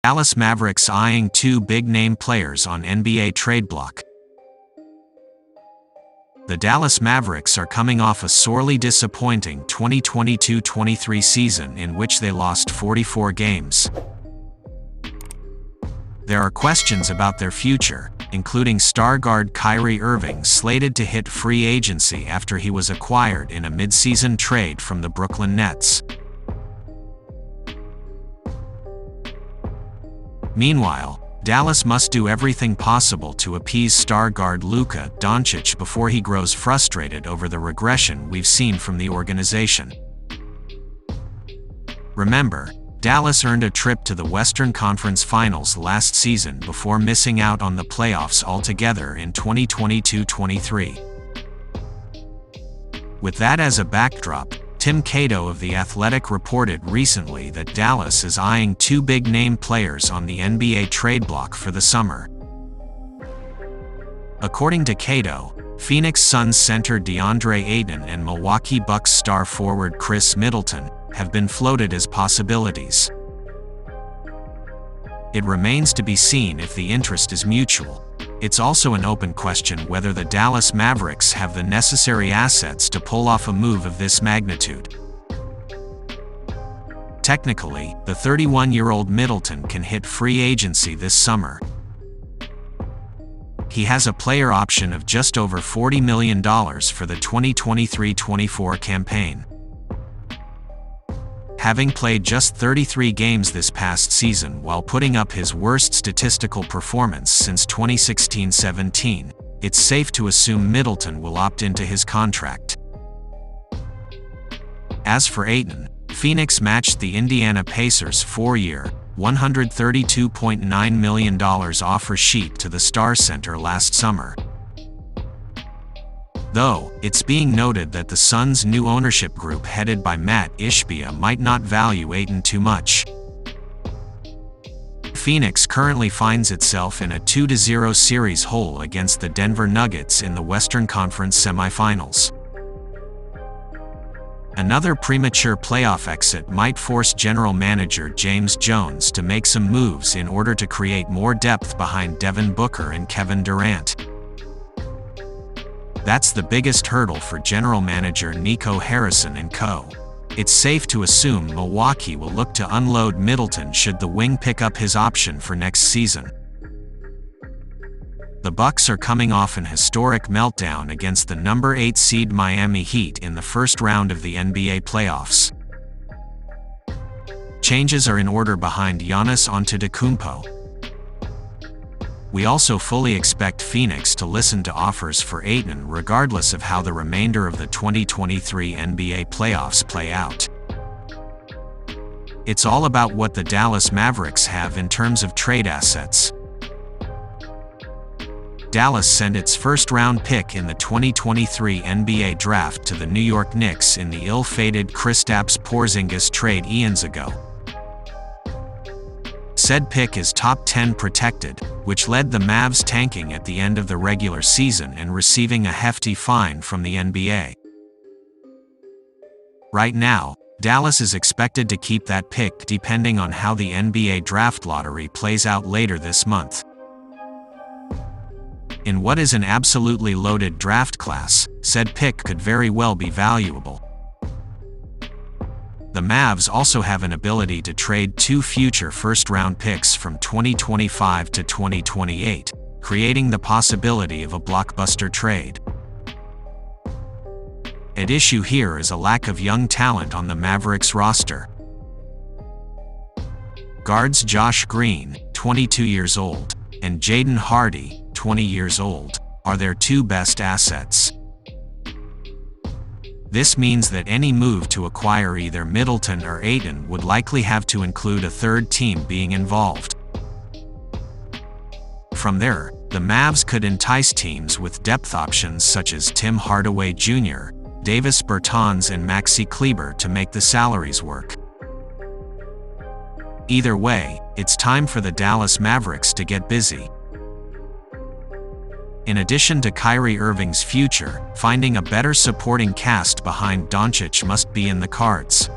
Dallas Mavericks eyeing two big-name players on NBA trade block. The Dallas Mavericks are coming off a sorely disappointing 2022-23 season in which they lost 44 games. There are questions about their future, including star guard Kyrie Irving slated to hit free agency after he was acquired in a mid-season trade from the Brooklyn Nets. Meanwhile, Dallas must do everything possible to appease star guard Luka Doncic before he grows frustrated over the regression we've seen from the organization. Remember, Dallas earned a trip to the Western Conference Finals last season before missing out on the playoffs altogether in 2022-23. With that as a backdrop, Cato of The Athletic reported recently that Dallas is eyeing two big-name players on the NBA trade block for the summer. According to Cato, Phoenix Suns center Deandre Ayton and Milwaukee Bucks star forward Khris Middleton have been floated as possibilities. It remains to be seen if the interest is mutual. It's also an open question whether the Dallas Mavericks have the necessary assets to pull off a move of this magnitude. Technically, the 31-year-old Middleton can hit free agency this summer. He has a player option of just over $40 million for the 2023-24 campaign. Having played just 33 games this past season while putting up his worst statistical performance since 2016-17, it's safe to assume Middleton will opt into his contract. As for Ayton, Phoenix matched the Indiana Pacers' 4-year, $132.9 million offer sheet to the Star Center last summer. Though, it's being noted that the Suns' new ownership group headed by Matt Ishbia might not value Ayton too much. Phoenix currently finds itself in a 2-0 series hole against the Denver Nuggets in the Western Conference semifinals. Another premature playoff exit might force general manager James Jones to make some moves in order to create more depth behind Devin Booker and Kevin Durant. That's the biggest hurdle for general manager Nico Harrison and co. It's safe to assume Milwaukee will look to unload Middleton should the wing pick up his option for next season. The Bucks are coming off an historic meltdown against the number 8 seed Miami Heat in the first round of the NBA playoffs. Changes are in order behind Giannis Antetokounmpo. We also fully expect Phoenix to listen to offers for Ayton regardless of how the remainder of the 2023 NBA playoffs play out. It's all about what the Dallas Mavericks have in terms of trade assets. Dallas sent its first-round pick in the 2023 NBA draft to the New York Knicks in the ill-fated Kristaps Porzingis trade eons ago. Said pick is top 10 protected, which led the Mavs tanking at the end of the regular season and receiving a hefty fine from the NBA. Right now, Dallas is expected to keep that pick depending on how the NBA draft lottery plays out later this month. In what is an absolutely loaded draft class, said pick could very well be valuable. The Mavs also have an ability to trade 2 future first-round picks from 2025 to 2028, creating the possibility of a blockbuster trade. At issue here is a lack of young talent on the Mavericks roster. Guards Josh Green, 22 years old, and Jaden Hardy, 20 years old, are their 2 best assets. This means that any move to acquire either Middleton or Ayton would likely have to include a third team being involved. From there, the Mavs could entice teams with depth options such as Tim Hardaway Jr., Davis Bertans and Maxi Kleber to make the salaries work. Either way, it's time for the Dallas Mavericks to get busy. In addition to Kyrie Irving's future, finding a better supporting cast behind Doncic must be in the cards.